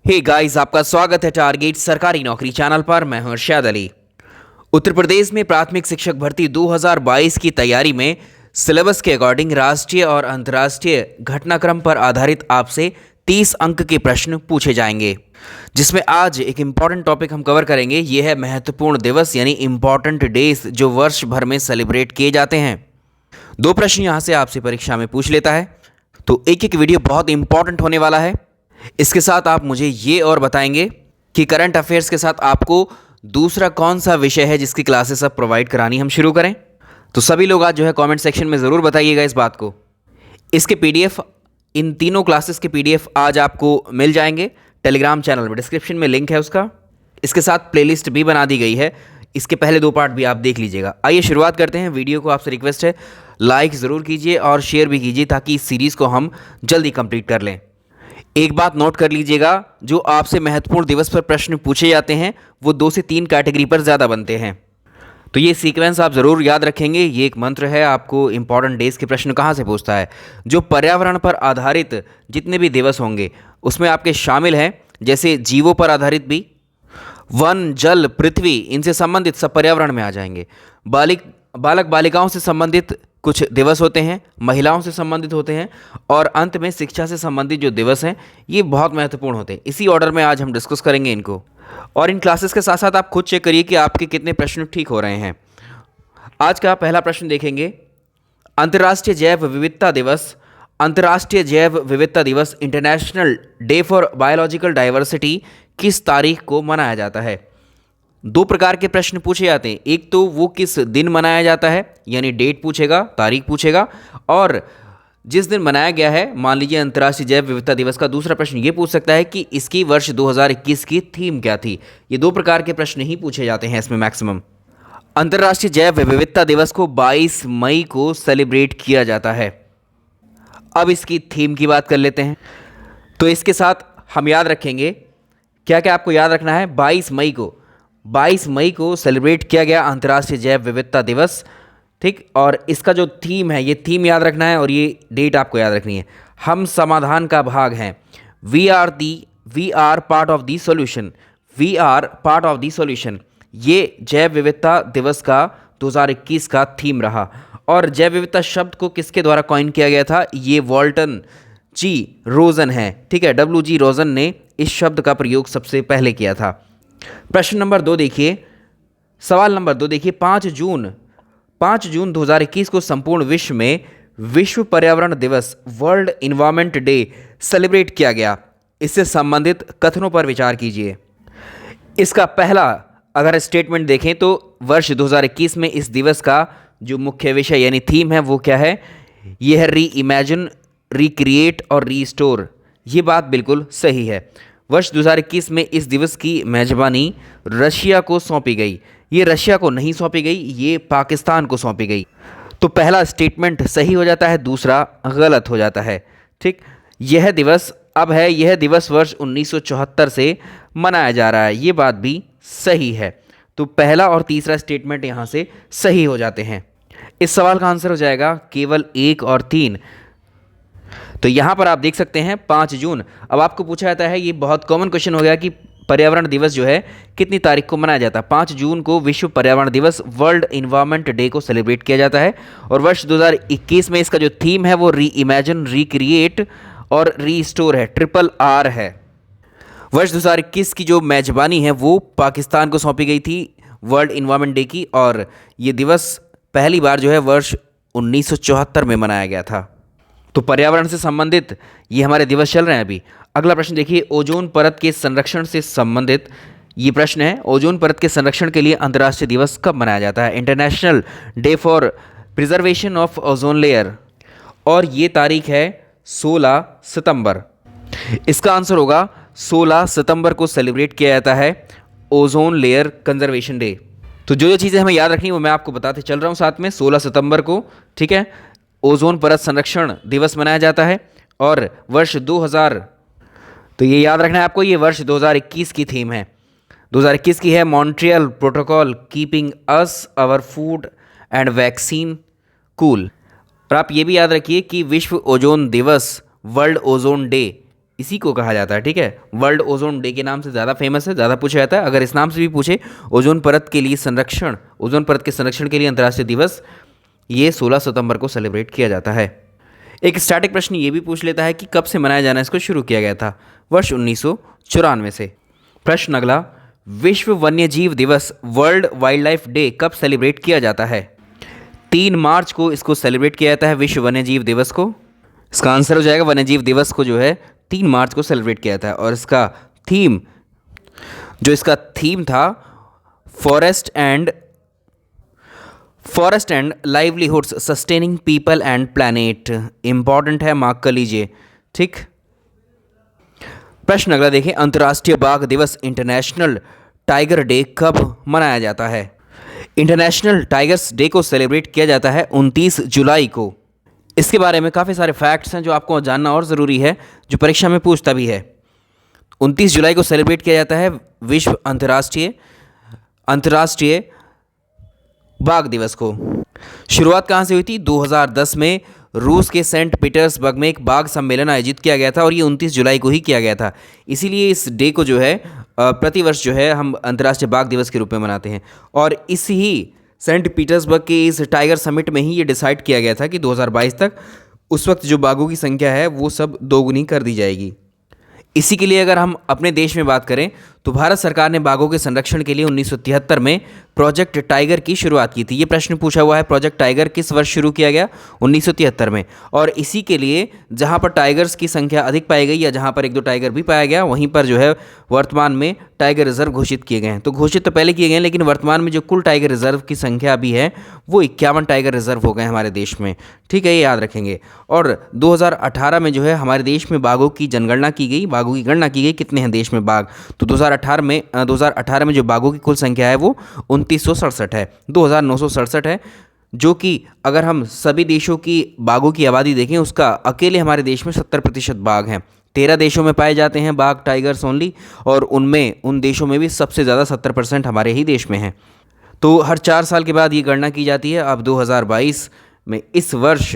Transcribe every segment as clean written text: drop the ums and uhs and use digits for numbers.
Hey guys, आपका स्वागत है टारगेट सरकारी नौकरी चैनल पर। मैं हूं अर्शद अली। उत्तर प्रदेश में प्राथमिक शिक्षक भर्ती 2022 की तैयारी में सिलेबस के अकॉर्डिंग राष्ट्रीय और अंतर्राष्ट्रीय घटनाक्रम पर आधारित आपसे 30 अंक के प्रश्न पूछे जाएंगे, जिसमें आज एक इम्पॉर्टेंट टॉपिक हम कवर करेंगे। ये है महत्वपूर्ण दिवस यानी इम्पॉर्टेंट डेज जो वर्ष भर में सेलिब्रेट किए जाते हैं। 2 प्रश्न यहाँ से आपसे परीक्षा में पूछ लेता है, तो एक एक वीडियो बहुत इंपॉर्टेंट होने वाला है। इसके साथ आप मुझे ये और बताएंगे कि करंट अफेयर्स के साथ आपको दूसरा कौन सा विषय है जिसकी क्लासेस अब प्रोवाइड करानी हम शुरू करें। तो सभी लोग आज जो है कमेंट सेक्शन में ज़रूर बताइएगा इस बात को। इसके पीडीएफ, इन तीनों क्लासेस के पीडीएफ आज आपको मिल जाएंगे टेलीग्राम चैनल में, डिस्क्रिप्शन में लिंक है उसका। इसके साथ प्लेलिस्ट भी बना दी गई है, इसके पहले 2 पार्ट भी आप देख लीजिएगा। आइए शुरुआत करते हैं। वीडियो को आपसे रिक्वेस्ट है लाइक ज़रूर कीजिए और शेयर भी कीजिए ताकि इस सीरीज़ को हम जल्दी कंप्लीट कर लें। एक बात नोट कर लीजिएगा, जो आपसे महत्वपूर्ण दिवस पर प्रश्न पूछे जाते हैं वो 2 से 3 कैटेगरी पर ज़्यादा बनते हैं, तो ये सीक्वेंस आप ज़रूर याद रखेंगे। ये एक मंत्र है, आपको इंपॉर्टेंट डेज के प्रश्न कहाँ से पूछता है। जो पर्यावरण पर आधारित जितने भी दिवस होंगे उसमें आपके शामिल हैं, जैसे जीवों पर आधारित भी, वन, जल, पृथ्वी, इनसे संबंधित सब पर्यावरण में आ जाएंगे। बालक बालिकाओं से संबंधित कुछ दिवस होते हैं, महिलाओं से संबंधित होते हैं, और अंत में शिक्षा से संबंधित जो दिवस हैं ये बहुत महत्वपूर्ण होते हैं। इसी ऑर्डर में आज हम डिस्कस करेंगे इनको। और इन क्लासेस के साथ साथ आप खुद चेक करिए कि आपके कितने प्रश्न ठीक हो रहे हैं। आज का पहला प्रश्न देखेंगे, अंतर्राष्ट्रीय जैव विविधता दिवस। अंतर्राष्ट्रीय जैव विविधता दिवस, international day for biological diversity, किस तारीख को मनाया जाता है। 2 प्रकार के प्रश्न पूछे जाते हैं। एक तो वो किस दिन मनाया जाता है, यानी डेट पूछेगा, तारीख पूछेगा, और जिस दिन मनाया गया है, मान लीजिए अंतर्राष्ट्रीय जैव विविधता दिवस का दूसरा प्रश्न ये पूछ सकता है कि इसकी वर्ष 2021 की थीम क्या थी। ये 2 प्रकार के प्रश्न ही पूछे जाते हैं इसमें मैक्सिमम। अंतर्राष्ट्रीय जैव विविधता दिवस को 22 मई को सेलिब्रेट किया जाता है। अब इसकी थीम की बात कर लेते हैं। तो इसके साथ हम याद रखेंगे, क्या क्या आपको याद रखना है। 22 मई को सेलिब्रेट किया गया अंतर्राष्ट्रीय जैव विविधता दिवस, ठीक। और इसका जो थीम है, ये थीम याद रखना है और ये डेट आपको याद रखनी है। हम समाधान का भाग हैं। We are part of the solution. We are part of the solution, ये जैव विविधता दिवस का 2021 का थीम रहा। और जैव विविधता शब्द को किसके द्वारा कॉइन किया गया था, ये वॉल्टन जी रोजन है, ठीक है। WG रोजन ने इस शब्द का प्रयोग सबसे पहले किया था। प्रश्न नंबर 2 देखिए, सवाल नंबर 2 देखिए, 5 जून 2021 को संपूर्ण विश्व में विश्व पर्यावरण दिवस, वर्ल्ड इन्वायरमेंट डे सेलिब्रेट किया गया। इससे संबंधित कथनों पर विचार कीजिए। इसका पहला अगर स्टेटमेंट देखें तो वर्ष 2021 में इस दिवस का जो मुख्य विषय यानी थीम है वो क्या है, यह है री इमेजिन, रिक्रिएट और रीस्टोर। ये बात बिल्कुल सही है। वर्ष 2021 में इस दिवस की मेजबानी रशिया को सौंपी गई। ये रशिया को नहीं सौंपी गई, ये पाकिस्तान को सौंपी गई। तो पहला स्टेटमेंट सही हो जाता है, दूसरा गलत हो जाता है, ठीक। यह दिवस वर्ष 1974 से मनाया जा रहा है, ये बात भी सही है। तो पहला और तीसरा स्टेटमेंट यहाँ से सही हो जाते हैं। इस सवाल का आंसर हो जाएगा केवल 1 और 3। तो यहाँ पर आप देख सकते हैं 5 जून। अब आपको पूछा जाता है, ये बहुत कॉमन क्वेश्चन हो गया कि पर्यावरण दिवस जो है कितनी तारीख को मनाया जाता है। 5 जून को विश्व पर्यावरण दिवस, वर्ल्ड इन्वायरमेंट डे को सेलिब्रेट किया जाता है। और वर्ष 2021 में इसका जो थीम है वो री इमेजिन, रिक्रिएट और रीस्टोर है, RRR है। वर्ष 2021 की जो मेजबानी है वो पाकिस्तान को सौंपी गई थी वर्ल्ड इन्वायरमेंट डे की, और ये दिवस पहली बार जो है वर्ष 1974 में मनाया गया था। तो पर्यावरण से संबंधित ये हमारे दिवस चल रहे हैं अभी। अगला प्रश्न देखिए, ओजोन परत के संरक्षण से संबंधित ये प्रश्न है। ओजोन परत के संरक्षण के लिए अंतर्राष्ट्रीय दिवस कब मनाया जाता है। International day for preservation of ozone layer, और ये तारीख है 16 सितंबर। इसका आंसर होगा 16 सितंबर को सेलिब्रेट किया जाता है ओजोन लेयर कंजर्वेशन डे। तो जो चीज़ें हमें याद रखनी वो मैं आपको बताते चल रहा हूँ साथ में। 16 सितंबर को, ठीक है, ओजोन परत संरक्षण दिवस मनाया जाता है। और वर्ष 2000, तो ये याद रखना है आपको, ये वर्ष 2021 की थीम है। 2021 की है Montreal protocol keeping us our food and vaccine cool. और आप ये भी याद रखिए कि विश्व ओजोन दिवस, वर्ल्ड ओजोन डे, इसी को कहा जाता है, ठीक है। वर्ल्ड ओजोन डे के नाम से ज़्यादा फेमस है, ज़्यादा पूछा जाता है। अगर इस नाम से भी पूछे, ओजोन परत के लिए संरक्षण, ओजोन परत के संरक्षण के लिए अंतर्राष्ट्रीय दिवस, ये 16 सितंबर को सेलिब्रेट किया जाता है। एक स्टैटिक प्रश्न ये भी पूछ लेता है कि कब से मनाया जाना इसको शुरू किया गया था। वर्ष 1994 से। प्रश्न अगला, विश्व वन्यजीव दिवस, वर्ल्ड वाइल्ड लाइफ डे कब सेलिब्रेट किया जाता है? 3 मार्च को इसको सेलिब्रेट किया जाता है, विश्व वन्यजीव दिवस को। इसका आंसर हो जाएगा वन्यजीव दिवस को जो है 3 मार्च को सेलिब्रेट किया था। और इसका थीम था forest and livelihoods sustaining people and planet. Important है, मार्क कर लीजिए, ठीक। प्रश्न अगला देखें, अंतर्राष्ट्रीय बाघ दिवस, इंटरनेशनल टाइगर डे कब मनाया जाता है? इंटरनेशनल टाइगर्स डे को सेलिब्रेट किया जाता है 29 जुलाई को। इसके बारे में काफ़ी सारे फैक्ट्स हैं जो आपको जानना और ज़रूरी है, जो परीक्षा में पूछता भी है। 29 जुलाई को सेलिब्रेट किया जाता है विश्व अंतर्राष्ट्रीय बाघ दिवस को। शुरुआत कहाँ से हुई थी? 2010 में रूस के सेंट पीटर्सबर्ग में एक बाघ सम्मेलन आयोजित किया गया था और ये 29 जुलाई को ही किया गया था। इसीलिए इस डे को जो है प्रतिवर्ष जो है हम अंतर्राष्ट्रीय बाघ दिवस के रूप में मनाते हैं। और इस ही सेंट पीटर्सबर्ग के इस टाइगर समिट में ही ये डिसाइड किया गया था कि 2022 तक उस वक्त जो बाघों की संख्या है वो सब दोगुनी कर दी जाएगी। इसी के लिए अगर हम अपने देश में बात करें तो भारत सरकार ने बाघों के संरक्षण के लिए 1973 में प्रोजेक्ट टाइगर की शुरुआत की थी। ये प्रश्न पूछा हुआ है, प्रोजेक्ट टाइगर किस वर्ष शुरू किया गया? 1973 में। और इसी के लिए जहाँ पर टाइगर्स की संख्या अधिक पाई गई या जहाँ पर 1-2 टाइगर भी पाया गया, वहीं पर जो है वर्तमान में टाइगर रिजर्व घोषित किए गए हैं। तो घोषित तो पहले किए गए हैं, लेकिन वर्तमान में जो कुल टाइगर रिजर्व की संख्या अभी है वो 51 टाइगर रिजर्व हो गए हमारे देश में, ठीक है, ये याद रखेंगे। और 2018 में जो है हमारे देश में बाघों की जनगणना की गई, बाघों की गणना की गई, कितने हैं देश में बाघ। तो 2018 में जो बाघों की कुल संख्या है वो 2967 है, 2967 है, जो कि अगर हम सभी देशों की बाघों की आबादी देखें उसका अकेले हमारे देश में 70% बाघ हैं। 13 देशों में पाए जाते हैं बाघ, टाइगर्स ओनली, और उन देशों में भी सबसे ज़्यादा 70% हमारे ही देश में हैं। तो हर 4 साल के बाद ये गणना की जाती है। अब 2022 में इस वर्ष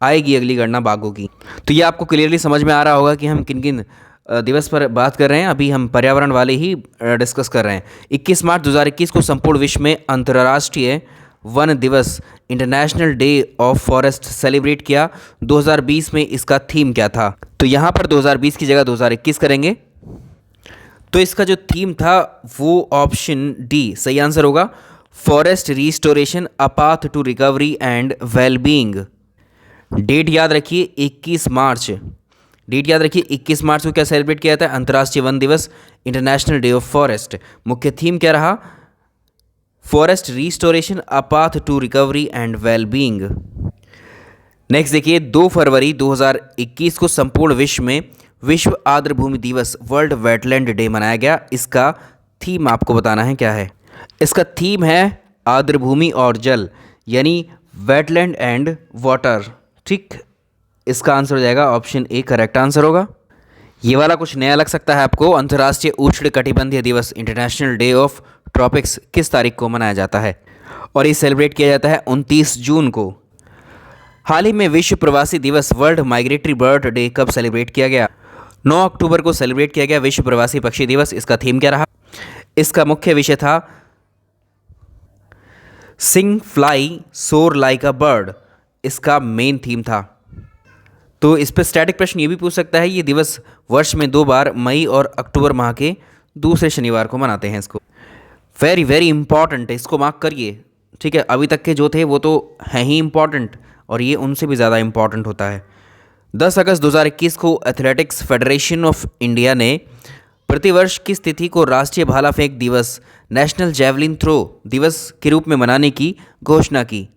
आएगी अगली गणना बाघों की। तो ये आपको क्लियरली समझ में आ रहा होगा कि हम किन किन दिवस पर बात कर रहे हैं। अभी हम पर्यावरण वाले ही डिस्कस कर रहे हैं। 21 मार्च 2021 को संपूर्ण विश्व में अंतर्राष्ट्रीय वन दिवस, international day of forest celebrate किया। 2020 में इसका थीम क्या था? तो यहाँ पर 2020 की जगह 2021 करेंगे। तो इसका जो थीम था वो ऑप्शन डी सही आंसर होगा, forest restoration a path to recovery and wellbeing. Date याद रखिए 21 मार्च, डेट याद रखिए 21 मार्च को क्या सेलिब्रेट किया जाता है? अंतर्राष्ट्रीय वन दिवस, इंटरनेशनल डे ऑफ फॉरेस्ट। मुख्य थीम क्या रहा? Forest restoration a path to recovery and wellbeing. Next देखिए, 2 फरवरी 2021 को संपूर्ण विश्व में विश्व आर्द्रभूमि दिवस, वर्ल्ड वेटलैंड डे मनाया गया। इसका थीम आपको बताना है क्या है। इसका थीम है आर्द्रभूमि और जल, यानी वेटलैंड एंड वाटर, ठीक। इसका आंसर हो जाएगा ऑप्शन ए, करेक्ट आंसर होगा। ये वाला कुछ नया लग सकता है आपको। अंतर्राष्ट्रीय उष्णकटिबंधीय दिवस, इंटरनेशनल डे ऑफ ट्रॉपिक्स किस तारीख को मनाया जाता है? और ये सेलिब्रेट किया जाता है 29 जून को। हाल ही में विश्व प्रवासी दिवस, वर्ल्ड माइग्रेटरी बर्ड डे कब सेलिब्रेट किया गया? 9 अक्टूबर को सेलिब्रेट किया गया विश्व प्रवासी पक्षी दिवस। इसका थीम क्या रहा? इसका मुख्य विषय था सिंग फ्लाई सोर लाइक अ बर्ड, इसका मेन थीम था। तो इस पर स्टैटिक प्रश्न ये भी पूछ सकता है, ये दिवस वर्ष में 2 बार मई और अक्टूबर माह के दूसरे शनिवार को मनाते हैं इसको। वेरी वेरी इंपॉर्टेंट है, इसको मार्क करिए, ठीक है। अभी तक के जो थे वो तो हैं ही इंपॉर्टेंट, और ये उनसे भी ज़्यादा इंपॉर्टेंट होता है। 10 अगस्त 2021 को एथलेटिक्स फेडरेशन ऑफ इंडिया ने प्रतिवर्ष किस तिथि को राष्ट्रीय भाला फेंक दिवस, नेशनल जैवलिन थ्रो दिवस के रूप में मनाने की घोषणा की?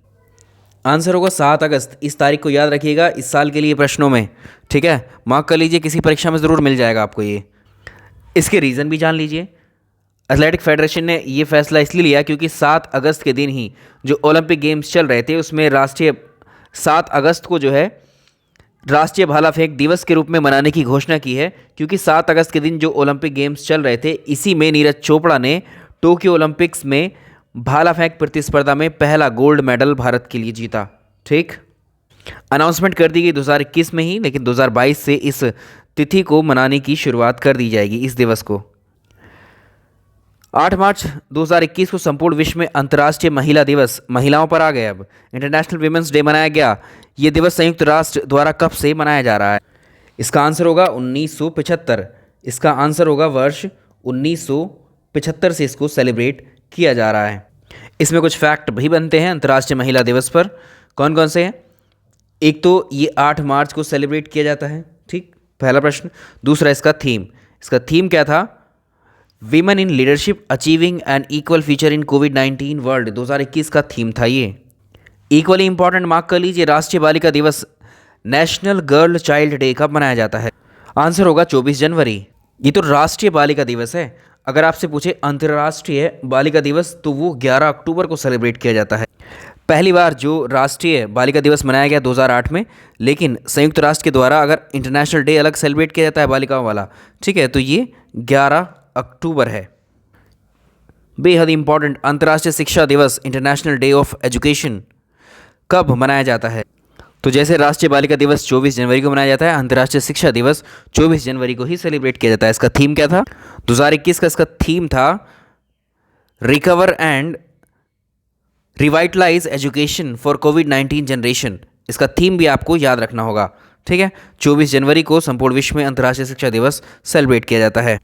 आंसर होगा 7 अगस्त। इस तारीख को याद रखिएगा इस साल के लिए प्रश्नों में, ठीक है, मार्क कर लीजिए, किसी परीक्षा में ज़रूर मिल जाएगा आपको ये। इसके रीज़न भी जान लीजिए। एथलेटिक फेडरेशन ने ये फैसला इसलिए लिया क्योंकि 7 अगस्त के दिन ही जो ओलंपिक गेम्स चल रहे थे उसमें 7 अगस्त को जो है राष्ट्रीय भाला फेंक दिवस के रूप में मनाने की घोषणा की है, क्योंकि 7 अगस्त के दिन जो ओलंपिक गेम्स चल रहे थे इसी में नीरज चोपड़ा ने टोक्यो ओलंपिक्स में भाला फेंक प्रतिस्पर्धा में पहला गोल्ड मेडल भारत के लिए जीता, ठीक। अनाउंसमेंट कर दी गई 2021 में ही, लेकिन 2022 से इस तिथि को मनाने की शुरुआत कर दी जाएगी इस दिवस को। 8 मार्च 2021 को संपूर्ण विश्व में अंतर्राष्ट्रीय महिला दिवस, महिलाओं पर आ गए अब, इंटरनेशनल विमेंस डे मनाया गया। ये दिवस संयुक्त राष्ट्र द्वारा कब से मनाया जा रहा है? इसका आंसर होगा 1975। इसका आंसर होगा वर्ष 1975 से इसको सेलिब्रेट किया जा रहा है। इसमें कुछ फैक्ट भी बनते हैं अंतर्राष्ट्रीय महिला दिवस पर। कौन कौन से हैं? एक तो ये 8 मार्च को सेलिब्रेट किया जाता है, ठीक, पहला प्रश्न। दूसरा इसका थीम क्या था? Women in leadership achieving an equal future in कोविड-19 वर्ल्ड, 2021 का थीम था ये। इक्वली इंपॉर्टेंट मार्क कर लीजिए, राष्ट्रीय बालिका दिवस, नेशनल गर्ल चाइल्ड डे कब मनाया जाता है? आंसर होगा 24 जनवरी। ये तो राष्ट्रीय बालिका दिवस है। अगर आपसे पूछे अंतर्राष्ट्रीय बालिका दिवस तो वो 11 अक्टूबर को सेलिब्रेट किया जाता है। पहली बार जो राष्ट्रीय बालिका दिवस मनाया गया 2008 में, लेकिन संयुक्त राष्ट्र के द्वारा अगर इंटरनेशनल डे अलग सेलिब्रेट किया जाता है बालिकाओं वाला, ठीक है, तो ये 11 अक्टूबर है। बेहद इंपॉर्टेंट, अंतर्राष्ट्रीय शिक्षा दिवस, इंटरनेशनल डे ऑफ एजुकेशन कब मनाया जाता है? तो जैसे राष्ट्रीय बालिका दिवस 24 जनवरी को मनाया जाता है, अंतर्राष्ट्रीय शिक्षा दिवस 24 जनवरी को ही सेलिब्रेट किया जाता है। इसका थीम क्या था? 2021 का इसका थीम था recover and revitalise education for covid generation. इसका थीम भी आपको याद रखना होगा, ठीक है। 24 जनवरी को संपूर्ण विश्व में अंतर्राष्ट्रीय शिक्षा दिवस सेलिब्रेट किया जाता है।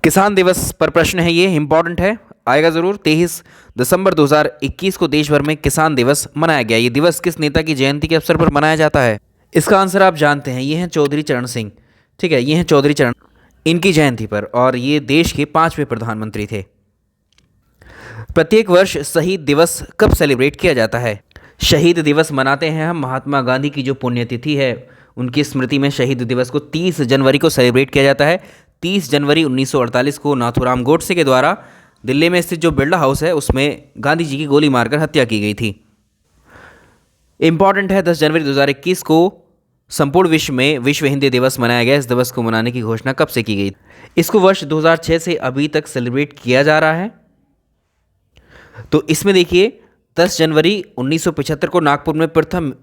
किसान दिवस पर प्रश्न है, ये इंपॉर्टेंट है, आएगा जरूर। 23 दिसंबर 2021 को देश भर में किसान दिवस मनाया गया। ये दिवस किस नेता की जयंती के अवसर पर मनाया जाता है? इसका आंसर आप जानते हैं, ये हैं चौधरी चरण सिंह, ठीक है, ये हैं चौधरी चरण, इनकी जयंती पर, और ये देश के 5वें प्रधानमंत्री थे। प्रत्येक वर्ष शहीद दिवस कब सेलिब्रेट किया जाता है? शहीद दिवस मनाते हैं हम महात्मा गांधी की जो पुण्यतिथि है उनकी स्मृति में शहीद दिवस को 30 जनवरी को सेलिब्रेट किया जाता है। 30 जनवरी 1948 को नाथूराम गोडसे के द्वारा दिल्ली में स्थित जो बिरला हाउस है उसमें गांधी जी की गोली मारकर हत्या की गई थी। इंपॉर्टेंट है, 10 जनवरी 2021 को संपूर्ण विश्व में विश्व हिंदी दिवस मनाया गया। इस दिवस को मनाने की घोषणा कब से की गई? इसको वर्ष 2006 से अभी तक सेलिब्रेट किया जा रहा है। तो इसमें देखिए 10 जनवरी 1975 को नागपुर में प्रथम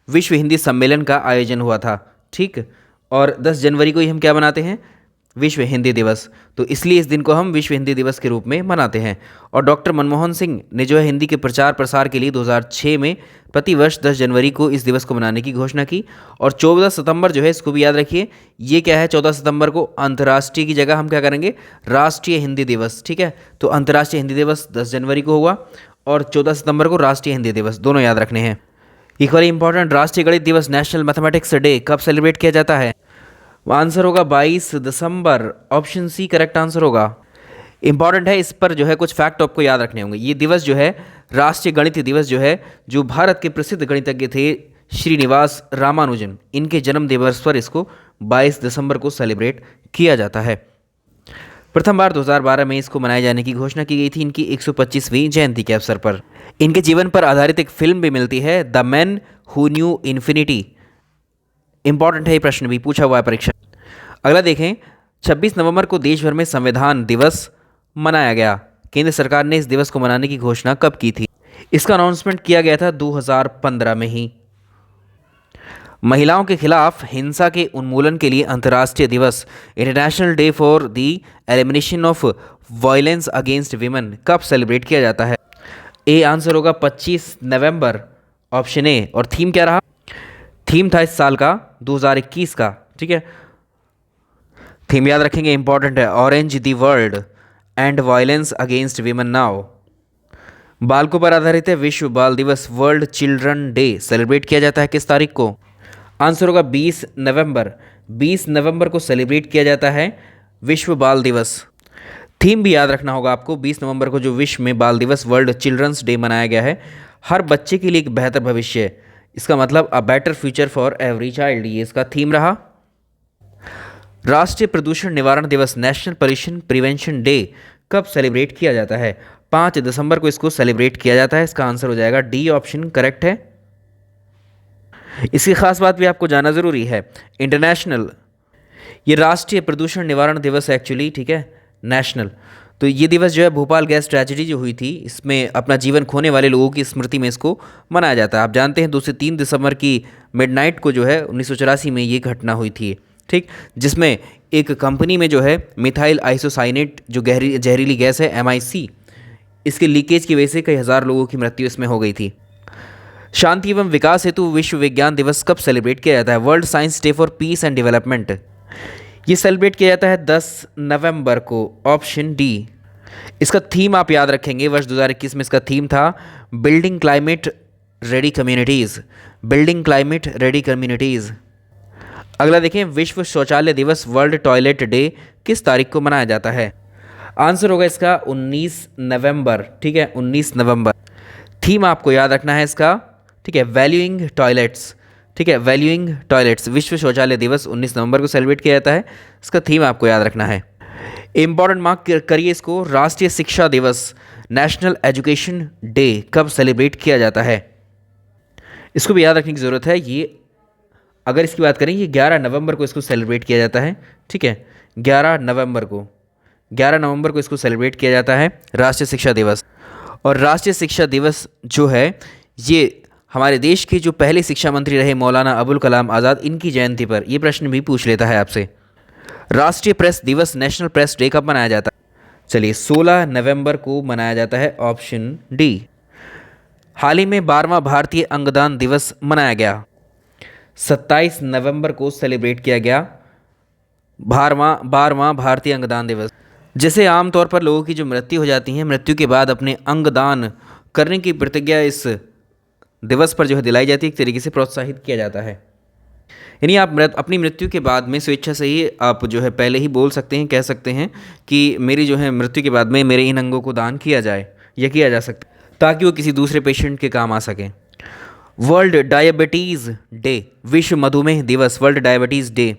विश्व हिंदी सम्मेलन का आयोजन हुआ था, ठीक, और 10 जनवरी को ही हम क्या मनाते हैं? विश्व हिंदी दिवस। तो इसलिए इस दिन को हम विश्व हिंदी दिवस के रूप में मनाते हैं। और डॉक्टर मनमोहन सिंह ने जो है हिंदी के प्रचार प्रसार के लिए 2006 में प्रतिवर्ष 10 जनवरी को इस दिवस को मनाने की घोषणा की। और 14 सितंबर जो है, इसको भी याद रखिए, ये क्या है, 14 सितंबर को अंतर्राष्ट्रीय की जगह हम क्या करेंगे? राष्ट्रीय हिंदी दिवस, ठीक है। तो अंतर्राष्ट्रीय हिंदी दिवस 10 जनवरी को हुआ और 14 सितंबर को राष्ट्रीय हिंदी दिवस, दोनों याद रखने हैं। इक्वली इंपॉर्टेंट, राष्ट्रीय गणित दिवस, नेशनल मैथमेटिक्स डे कब सेलिब्रेट किया जाता है? आंसर होगा 22 दिसंबर, ऑप्शन सी करेक्ट आंसर होगा। इंपॉर्टेंट है, इस पर जो है कुछ फैक्ट आपको याद रखने होंगे। ये दिवस जो है राष्ट्रीय गणित दिवस जो है, जो भारत के प्रसिद्ध गणितज्ञ थे श्रीनिवास रामानुजन, इनके जन्म दिवस पर इसको 22 दिसंबर को सेलिब्रेट किया जाता है। प्रथम बार 2012 में इसको मनाए जाने की घोषणा की गई थी इनकी 125वीं जयंती के अवसर पर। इनके जीवन पर आधारित एक फिल्म भी मिलती है, the man who knew infinity. Important है, ये प्रश्न भी पूछा हुआ है परीक्षा। अगला देखें, 26 नवंबर को देश भर में संविधान दिवस मनाया गया। केंद्र सरकार ने इस दिवस को मनाने की घोषणा कब की थी? इसका अनाउंसमेंट किया गया था 2015 में ही। महिलाओं के खिलाफ हिंसा के उन्मूलन के लिए अंतर्राष्ट्रीय दिवस, international day for the elimination of violence against women, कब सेलिब्रेट किया जाता है? ए आंसर होगा 25 नवंबर, ऑप्शन ए। और थीम क्या रहा? थीम था इस साल का 2021 का, ठीक है। थीम याद रखेंगे, इंपॉर्टेंट है, orange the world and violence against women now. बालकों पर आधारित है, विश्व बाल दिवस, वर्ल्ड चिल्ड्रन डे सेलिब्रेट किया जाता है किस तारीख को? आंसर होगा 20 नवंबर। 20 नवंबर को सेलिब्रेट किया जाता है विश्व बाल दिवस। थीम भी याद रखना होगा आपको, 20 नवंबर को जो विश्व में बाल दिवस, वर्ल्ड चिल्ड्रंस डे मनाया गया है, हर बच्चे के लिए एक बेहतर भविष्य, इसका मतलब a better future for every child, ये इसका थीम रहा। राष्ट्रीय प्रदूषण निवारण दिवस, नेशनल पॉल्यूशन प्रिवेंशन डे, कब सेलिब्रेट किया जाता है? 5 दिसंबर को इसको सेलिब्रेट किया जाता है। इसका आंसर हो जाएगा डी ऑप्शन, करेक्ट है। इसकी खास बात भी आपको जानना जरूरी है, इंटरनेशनल, ये राष्ट्रीय प्रदूषण निवारण दिवस है एक्चुअली, ठीक है, नेशनल। तो ये दिवस जो है भोपाल गैस ट्रेजेडी जो हुई थी, इसमें अपना जीवन खोने वाले लोगों की स्मृति में इसको मनाया जाता है। आप जानते हैं 2 से 3 दिसंबर की मिडनाइट को जो है 1984 में ये घटना हुई थी, ठीक, जिसमें एक कंपनी में जो है मिथाइल आइसोसाइनेट जो जहरीली गैस है MIC, इसके लीकेज की वजह से कई हज़ार लोगों की मृत्यु इसमें हो गई थी। शांति एवं विकास हेतु विश्व विज्ञान दिवस कब सेलिब्रेट किया जाता है? World science day for piece and development, ये सेलिब्रेट किया जाता है 10 नवंबर को, ऑप्शन डी। इसका थीम आप याद रखेंगे, वर्ष 2021 में इसका थीम था building climate ready communities, building climate ready communities. अगला देखें, विश्व शौचालय दिवस वर्ल्ड टॉयलेट डे किस तारीख को मनाया जाता है? आंसर होगा इसका 19 नवंबर, ठीक है, 19 नवंबर। थीम आपको याद रखना है इसका, ठीक है, वैल्यूइंग टॉयलेट्स, ठीक है, वैल्यूइंग टॉयलेट्स। विश्व शौचालय दिवस 19 नवंबर को सेलिब्रेट किया जाता है, इसका थीम आपको याद रखना है। इंपॉर्टेंट मार्क करिए इसको, राष्ट्रीय शिक्षा दिवस नेशनल एजुकेशन डे कब सेलिब्रेट किया जाता है? इसको भी याद रखने की ज़रूरत है। ये अगर इसकी बात करें, ये 11 नवंबर को इसको सेलिब्रेट किया जाता है, ठीक है, 11 नवंबर को इसको सेलिब्रेट किया जाता है राष्ट्रीय शिक्षा दिवस। और राष्ट्रीय शिक्षा दिवस जो है ये हमारे देश के जो पहले शिक्षा मंत्री रहे मौलाना अबुल कलाम आज़ाद, इनकी जयंती पर ये प्रश्न भी पूछ लेता है आपसे। राष्ट्रीय प्रेस दिवस नेशनल प्रेस डे कब मनाया जाता है? चलिए 16 नवंबर को मनाया जाता है, ऑप्शन डी। हाल ही में 12वां भारतीय अंगदान दिवस मनाया गया, 27 नवंबर को सेलिब्रेट किया गया 12वां भारतीय अंगदान दिवस। जैसे आमतौर पर लोगों की जो मृत्यु हो जाती है, मृत्यु के बाद अपने अंगदान करने की प्रतिज्ञा इस दिवस पर जो है दिलाई जाती है, एक तरीके से प्रोत्साहित किया जाता है। यानी आप अपनी मृत्यु के बाद में स्वेच्छा से ही आप जो है पहले ही बोल सकते हैं, कह सकते हैं कि मेरी जो है मृत्यु के बाद में मेरे इन अंगों को दान किया जाए या किया जा सकता है, ताकि वो किसी दूसरे पेशेंट के काम आ सकें। वर्ल्ड डायबिटीज़ डे, विश्व मधुमेह दिवस, वर्ल्ड डायबिटीज़ डे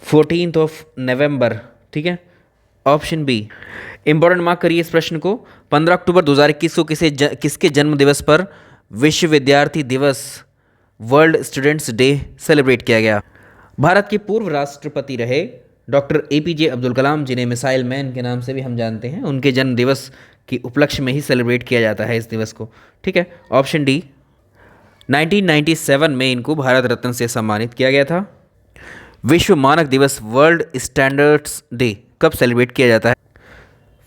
14 नवंबर, ठीक है, ऑप्शन बी। इंपॉर्टेंट मार्क करिए इस प्रश्न को। 15 अक्टूबर 2021 को किसके जन्म दिवस पर विश्व विद्यार्थी दिवस, वर्ल्ड स्टूडेंट्स डे सेलिब्रेट किया गया? भारत के पूर्व राष्ट्रपति रहे डॉक्टर APJ अब्दुल कलाम, जिन्हें मिसाइल मैन के नाम से भी हम जानते हैं, उनके जन्म दिवस की उपलक्ष्य में ही सेलिब्रेट किया जाता है इस दिवस को, ठीक है, ऑप्शन डी। 1997 में इनको भारत रत्न से सम्मानित किया गया था। विश्व मानक दिवस वर्ल्ड स्टैंडर्ड्स डे कब सेलिब्रेट किया जाता है?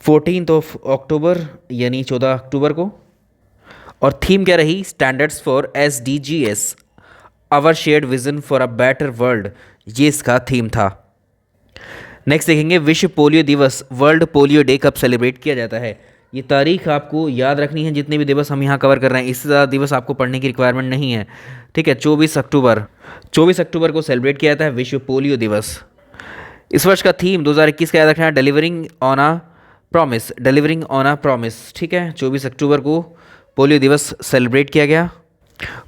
14 अक्टूबर यानी 14 अक्टूबर को। और थीम क्या रही? Standards for SDGs, our shared vision for a better world, ये इसका थीम था। नेक्स्ट देखेंगे, विश्व पोलियो दिवस वर्ल्ड पोलियो डे कब सेलिब्रेट किया जाता है? ये तारीख आपको याद रखनी है, जितने भी दिवस हम यहाँ कवर कर रहे हैं, इससे ज़्यादा दिवस आपको पढ़ने की रिक्वायरमेंट नहीं है, ठीक है। 24 अक्टूबर को सेलिब्रेट किया जाता है विश्व पोलियो दिवस। इस वर्ष का थीम 2021 का याद रखना है, डिलीवरिंग ऑन अ प्रॉमिस, ठीक है। 24 अक्टूबर को पोलियो दिवस सेलिब्रेट किया गया।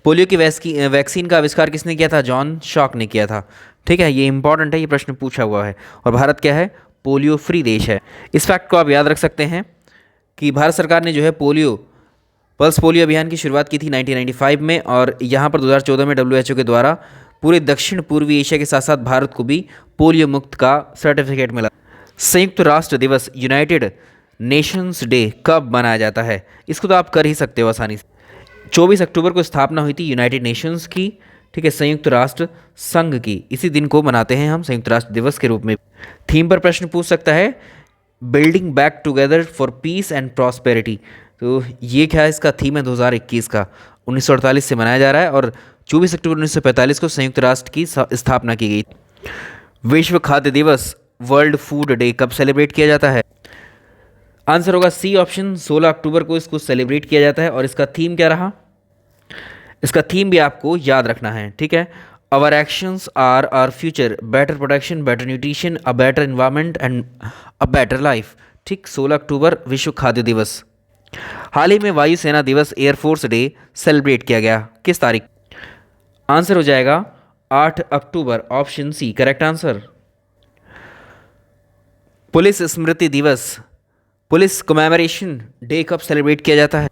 पोलियो की वैक्सीन का आविष्कार किसने किया था? जॉन शॉक ने किया था, ठीक है, ये इंपॉर्टेंट है, ये प्रश्न पूछा हुआ है। और भारत क्या है? पोलियो फ्री देश है। इस फैक्ट को आप याद रख सकते हैं कि भारत सरकार ने जो है पल्स पोलियो अभियान की शुरुआत की थी 1995 में, और यहाँ पर 2014 में WHO के द्वारा पूरे दक्षिण पूर्वी एशिया के साथ साथ भारत को भी पोलियो मुक्त का सर्टिफिकेट मिला। संयुक्त राष्ट्र दिवस यूनाइटेड नेशंस डे कब मनाया जाता है? इसको तो आप कर ही सकते हो आसानी से। 24 अक्टूबर को स्थापना हुई थी यूनाइटेड नेशंस की, ठीक है, संयुक्त राष्ट्र संघ की। इसी दिन को मनाते हैं हम संयुक्त राष्ट्र दिवस के रूप में। थीम पर प्रश्न पूछ सकता है, building back together for piece and prosperity, तो ये क्या है? इसका थीम है 2021 का, 1948 से मनाया जा रहा है, और 24 अक्टूबर 1945 को संयुक्त राष्ट्र की स्थापना की गई। विश्व खाद्य दिवस वर्ल्ड फूड डे कब सेलिब्रेट किया जाता है? आंसर होगा सी ऑप्शन, 16 अक्टूबर को इसको सेलिब्रेट किया जाता है। और इसका थीम क्या रहा? इसका थीम भी आपको याद रखना है, ठीक है। Our actions are our future, better protection, better nutrition, a better environment and a better life, ठीक। 16 अक्टूबर विश्व खाद्य दिवस। हाल ही में वायुसेना दिवस एयरफोर्स डे सेलिब्रेट किया गया, किस तारीख? आंसर हो जाएगा 8 अक्टूबर, option C correct answer. Police स्मृति दिवस, पुलिस कमेमोरेशन डे कब सेलिब्रेट किया जाता है?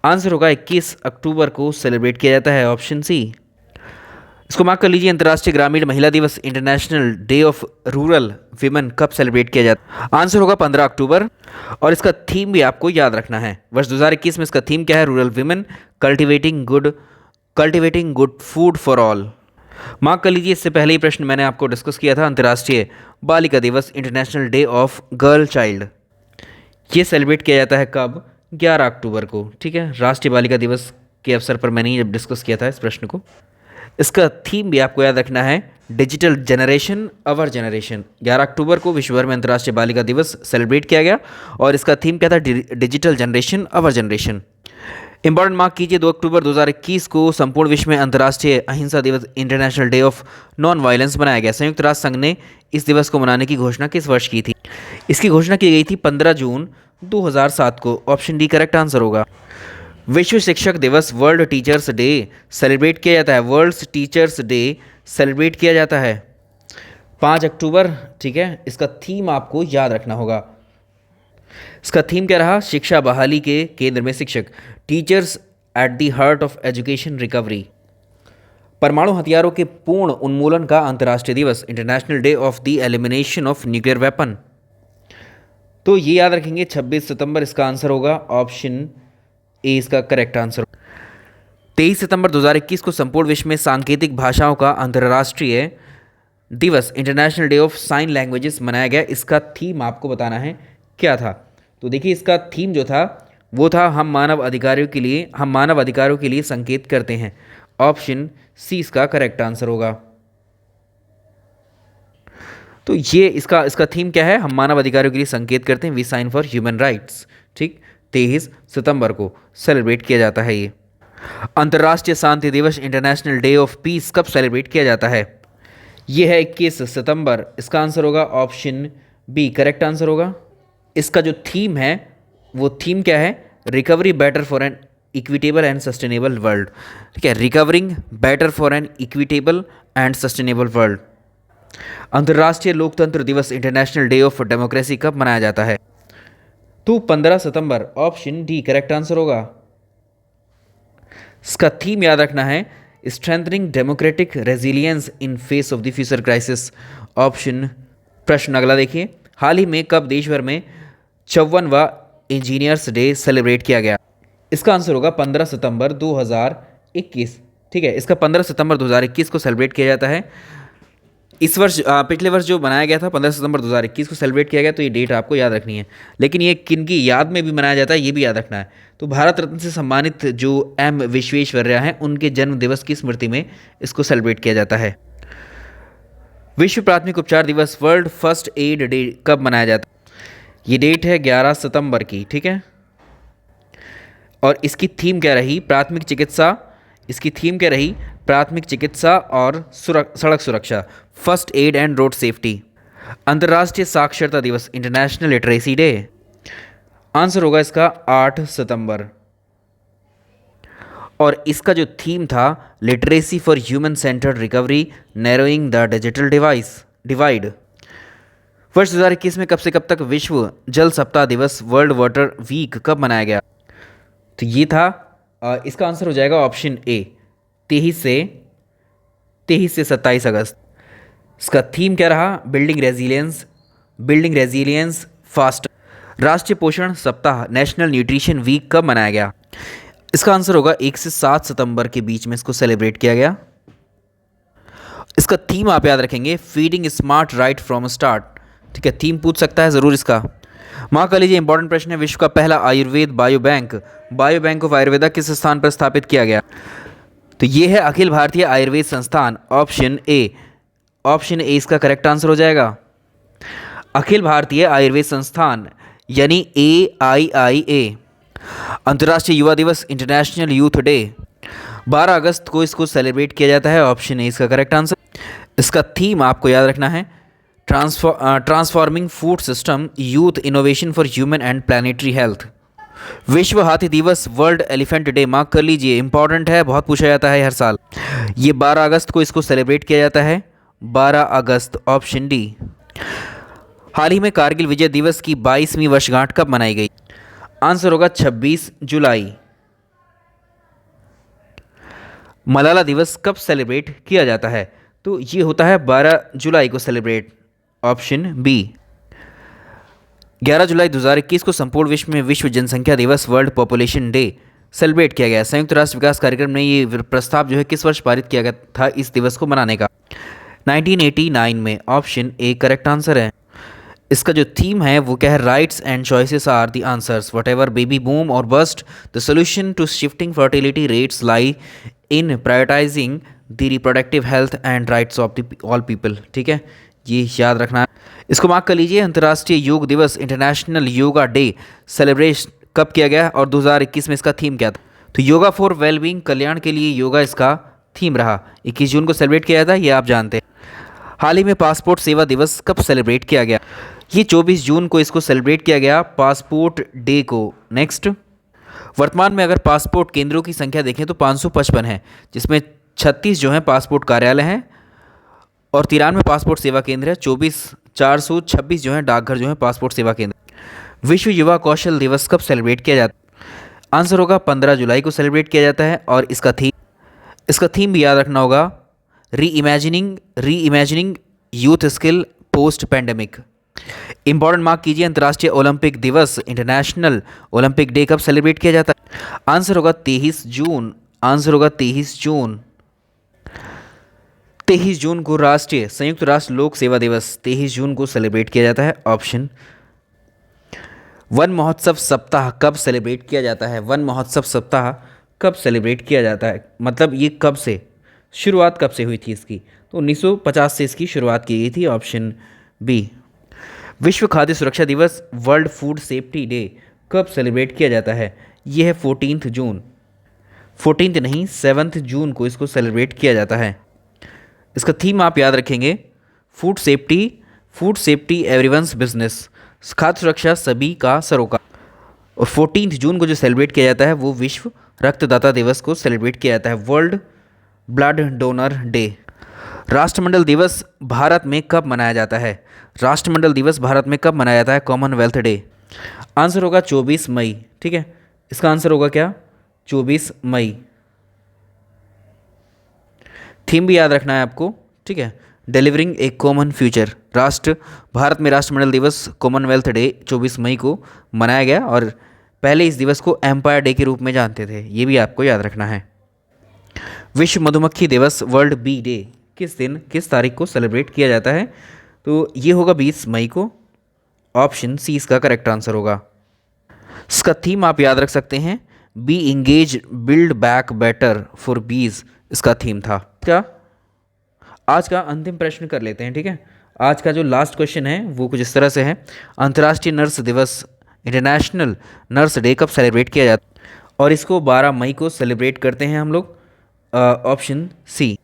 आंसर होगा 21 अक्टूबर को सेलिब्रेट किया जाता है, ऑप्शन सी। इसको मार्क कर लीजिए, अंतर्राष्ट्रीय ग्रामीण महिला दिवस international day of rural women कब सेलिब्रेट किया जाता है? आंसर होगा 15 अक्टूबर। और इसका थीम भी आपको याद रखना है। वर्ष 2021 में इसका थीम क्या है? Rural women cultivating good food for all. Mark कर लीजिए, इससे पहले ही प्रश्न मैंने आपको डिस्कस किया था, अंतर्राष्ट्रीय बालिका दिवस, international day of girl child, ये सेलिब्रेट किया जाता है कब? 11 अक्टूबर को। ठीक है, राष्ट्रीय बालिका दिवस के अवसर पर मैंने जब डिस्कस किया था इस प्रश्न को। इसका थीम भी आपको याद रखना है, डिजिटल जनरेशन अवर जनरेशन। 11 अक्टूबर को विश्व भर में अंतर्राष्ट्रीय बालिका दिवस सेलिब्रेट किया गया और इसका थीम क्या था? डिजिटल जनरेशन अवर जनरेशन। इंपॉर्टेंट मार्क कीजिए, 2 अक्टूबर 2021 को संपूर्ण विश्व में अंतर्राष्ट्रीय अहिंसा दिवस, international day of non violence मनाया गया। संयुक्त राष्ट्र संघ ने इस दिवस को मनाने की घोषणा किस वर्ष की थी? इसकी घोषणा की गई थी 15 जून 2007 को। ऑप्शन डी करेक्ट आंसर होगा। विश्व शिक्षक दिवस, वर्ल्ड टीचर्स डे सेलिब्रेट किया जाता है, वर्ल्ड टीचर्स डे सेलिब्रेट किया जाता है 5 अक्टूबर। ठीक है, इसका थीम आपको याद रखना होगा। इसका थीम क्या रहा? शिक्षा बहाली के केंद्र में शिक्षक, teachers at the heart of education recovery. परमाणु हथियारों के पूर्ण उन्मूलन का अंतर्राष्ट्रीय दिवस, international day of the elimination of nuclear weapon. तो ये याद रखेंगे, 26 सितंबर इसका आंसर होगा। ऑप्शन ए इसका करेक्ट आंसर। 23 सितंबर 2021 को संपूर्ण विश्व में सांकेतिक भाषाओं का अंतर्राष्ट्रीय दिवस, international day of sine languages मनाया गया। इसका थीम आपको बताना है क्या था। तो देखिए, इसका थीम जो था वो था, हम मानव अधिकारों के लिए संकेत करते हैं। ऑप्शन सी इसका करेक्ट आंसर होगा। तो ये इसका थीम क्या है? हम मानव अधिकारों के लिए संकेत करते हैं, we sign for human rights. ठीक, 23 सितंबर को सेलिब्रेट किया जाता है ये। अंतर्राष्ट्रीय शांति दिवस, इंटरनेशनल डे ऑफ पीस कब सेलिब्रेट किया जाता है? ये है 21 सितंबर। इसका आंसर होगा ऑप्शन बी करेक्ट आंसर होगा। इसका जो थीम है वो थीम क्या है? Recovery better for an equitable and sustainable world. ठीक है, recovering better for an equitable and sustainable world. अंतर्राष्ट्रीय लोकतंत्र दिवस, इंटरनेशनल डे ऑफ डेमोक्रेसी कब मनाया जाता है? तो 15 सितंबर। ऑप्शन डी करेक्ट आंसर होगा। इसका थीम याद रखना है, strengthening democratic resilience in face of the future crisis. Option प्रश्न अगला देखिए, हाल ही में कब देश भर में 54वां इंजीनियर्स डे सेलिब्रेट किया गया? इसका आंसर होगा 15 सितंबर 2021। ठीक है, इसका 15 सितंबर 2021 को सेलिब्रेट किया जाता है। इस वर्ष पिछले वर्ष जो बनाया गया था 15 सितंबर 2021 को सेलिब्रेट किया गया, तो ये डेट आपको याद रखनी है। लेकिन ये किन की याद में भी मनाया जाता है ये भी याद रखना है। तो भारत रत्न से सम्मानित जो एम विश्वेश्वरैया हैं, उनके जन्म दिवस की स्मृति में इसको सेलिब्रेट किया जाता है। विश्व प्राथमिक उपचार दिवस, वर्ल्ड फर्स्ट एड डे कब मनाया जाता है? ये डेट है 11 सितंबर की। ठीक है, और इसकी थीम क्या रही? प्राथमिक चिकित्सा। इसकी थीम क्या रही? प्राथमिक चिकित्सा और सड़क सुरक्षा, first aid and road safety. अंतर्राष्ट्रीय साक्षरता दिवस, इंटरनेशनल लिटरेसी डे। आंसर होगा इसका 8 सितंबर। और इसका जो थीम था, literacy for human centred recovery, narrowing the digital divide. वर्ष 2021 में कब से कब तक विश्व जल सप्ताह दिवस, वर्ल्ड वाटर वीक कब मनाया गया? तो ये था इसका आंसर हो जाएगा ऑप्शन ए, 23 से 27 अगस्त। इसका थीम क्या रहा? Building resilience fast. राष्ट्रीय पोषण सप्ताह, नेशनल न्यूट्रिशन वीक कब मनाया गया? इसका आंसर होगा 1 से 7 सितंबर के बीच में इसको सेलिब्रेट किया गया। इसका थीम आप याद रखेंगे, feeding smart right from start. ठीक है, थीम पूछ सकता है ज़रूर इसका। मार्क कर लीजिए, इंपॉर्टेंट प्रश्न है, विश्व का पहला आयुर्वेद बायोबैंक ऑफ आयुर्वेदा किस स्थान पर स्थापित किया गया? तो ये है अखिल भारतीय आयुर्वेद संस्थान। ऑप्शन ए इसका करेक्ट आंसर हो जाएगा। अखिल भारतीय आयुर्वेद संस्थान यानी AIIA। अंतर्राष्ट्रीय युवा दिवस, इंटरनेशनल यूथ डे, 12 अगस्त को इसको सेलिब्रेट किया जाता है। ऑप्शन ए इसका करेक्ट आंसर। इसका थीम आपको याद रखना है, transforming food system, youth innovation for human and planetary health. विश्व हाथी दिवस, वर्ल्ड एलिफेंट डे। मार्क कर लीजिए, इंपॉर्टेंट है, बहुत पूछा जाता है हर साल। ये 12 अगस्त को इसको सेलिब्रेट किया जाता है, 12 अगस्त। Option D. हाल ही में कारगिल विजय दिवस की 22वीं वर्षगांठ कब मनाई गई? आंसर होगा 26 जुलाई। मलाला दिवस कब सेलिब्रेट किया जाता है? तो ये होता है 12 जुलाई को सेलिब्रेट। Option B. 11 जुलाई 2021 को संपूर्ण विश्व में विश्व जनसंख्या दिवस, वर्ल्ड पॉपुलेशन डे सेलिब्रेट किया गया? संयुक्त राष्ट्र विकास कार्यक्रम ने ये प्रस्ताव जो है किस वर्ष पारित किया गया था इस दिवस को मनाने का? 1989 में। ऑप्शन ए करेक्ट आंसर है। इसका जो थीम है वो क्या है? Rights and choices are the answers, whatever baby boom और bust, the solution to shifting fertility rates lie in prioritising the reproductive health and rights of the all people. ठीक है, ये याद रखना है, इसको मार्क कर लीजिए। अंतर्राष्ट्रीय योग दिवस, इंटरनेशनल योगा डे सेलिब्रेशन कब किया गया और 2021 में इसका थीम क्या था? तो योगा फॉर वेलबींग, कल्याण के लिए योगा इसका थीम रहा। 21 जून को सेलिब्रेट किया जाता है, ये आप जानते हैं। हाल ही में पासपोर्ट सेवा दिवस कब सेलिब्रेट किया गया? ये 24 जून को इसको सेलिब्रेट किया गया, पासपोर्ट डे को। नेक्स्ट, वर्तमान में अगर पासपोर्ट केंद्रों की संख्या देखें तो 555 है, जिसमें 36 जो हैं पासपोर्ट कार्यालय हैं और 93 पासपोर्ट सेवा केंद्र है। 426 जो हैं डाकघर जो हैं पासपोर्ट सेवा केंद्र। विश्व युवा कौशल दिवस कब सेलिब्रेट किया जाता है? आंसर होगा 15 जुलाई को सेलिब्रेट किया जाता है। और इसका थीम भी याद रखना होगा, री imagining youth skill post pandemic. Important mark कीजिए। अंतर्राष्ट्रीय ओलंपिक दिवस, इंटरनेशनल ओलंपिक डे कब सेलिब्रेट किया जाता है? आंसर होगा 23 जून। आंसर होगा 23 जून। 23 जून को राष्ट्रीय संयुक्त राष्ट्र लोक सेवा दिवस 23 जून को सेलिब्रेट किया जाता है। ऑप्शन। वन महोत्सव सप्ताह कब सेलिब्रेट किया जाता है? वन महोत्सव सप्ताह कब सेलिब्रेट किया जाता है, मतलब ये कब से शुरुआत कब से हुई थी इसकी? तो 1950 से इसकी शुरुआत की गई थी। Option B. विश्व खाद्य सुरक्षा दिवस, वर्ल्ड फूड सेफ्टी डे कब सेलिब्रेट किया जाता है? ये है 14 जून। 14 नहीं, 7 जून को इसको सेलिब्रेट किया जाता है। इसका थीम आप याद रखेंगे, फूड सेफ्टी एवरीवन्स बिजनेस, खाद्य सुरक्षा सभी का सरोकार। और 14 जून को जो सेलिब्रेट किया जाता है वो विश्व रक्तदाता दिवस को सेलिब्रेट किया जाता है, वर्ल्ड ब्लड डोनर डे। राष्ट्रमंडल दिवस भारत में कब मनाया जाता है? राष्ट्रमंडल दिवस भारत में कब मनाया जाता है? Commonwealth day. आंसर होगा 24 मई। ठीक है, इसका आंसर होगा क्या? 24 मई। थीम भी याद रखना है आपको। ठीक है, डिलीवरिंग ए कॉमन फ्यूचर। भारत में राष्ट्रमंडल दिवस कॉमनवेल्थ डे 24 मई को मनाया गया और पहले इस दिवस को एम्पायर डे के रूप में जानते थे, ये भी आपको याद रखना है। विश्व मधुमक्खी दिवस, वर्ल्ड बी डे किस दिन किस तारीख को सेलिब्रेट किया जाता है? तो ये होगा 20 मई को। ऑप्शन सी इसका करेक्ट आंसर होगा। इसका थीम आप याद रख सकते हैं, B engage build back better for बीज इसका थीम था। क्या आज का अंतिम प्रश्न कर लेते हैं। ठीक है, आज का जो लास्ट क्वेश्चन है वो कुछ इस तरह से है, अंतर्राष्ट्रीय नर्स दिवस, इंटरनेशनल नर्स डे कब सेलिब्रेट किया जाता है? और इसको 12 मई को सेलिब्रेट करते हैं हम लोग। Option C.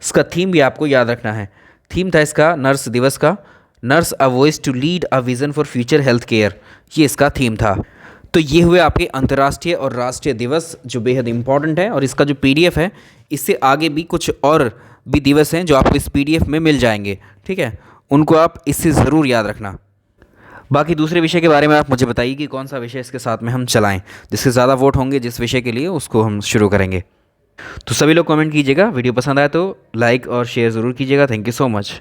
इसका थीम भी आपको याद रखना है। थीम था इसका नर्स दिवस का, nurse a voice to lead a vision for future health care, ये इसका थीम था। तो ये हुए आपके अंतर्राष्ट्रीय और राष्ट्रीय दिवस जो बेहद इंपॉर्टेंट है। और इसका जो PDF है, इससे आगे भी कुछ और भी दिवस हैं जो आपको इस PDF में मिल जाएंगे। ठीक है, उनको आप इससे ज़रूर याद रखना। बाकी दूसरे विषय के बारे में आप मुझे बताइए कि कौन सा विषय इसके साथ में हम चलाएं, जिससे ज़्यादा वोट होंगे जिस विषय के लिए उसको हम शुरू करेंगे। तो सभी लोग कमेंट कीजिएगा, वीडियो पसंद आए तो लाइक और शेयर ज़रूर कीजिएगा। Thank you so much.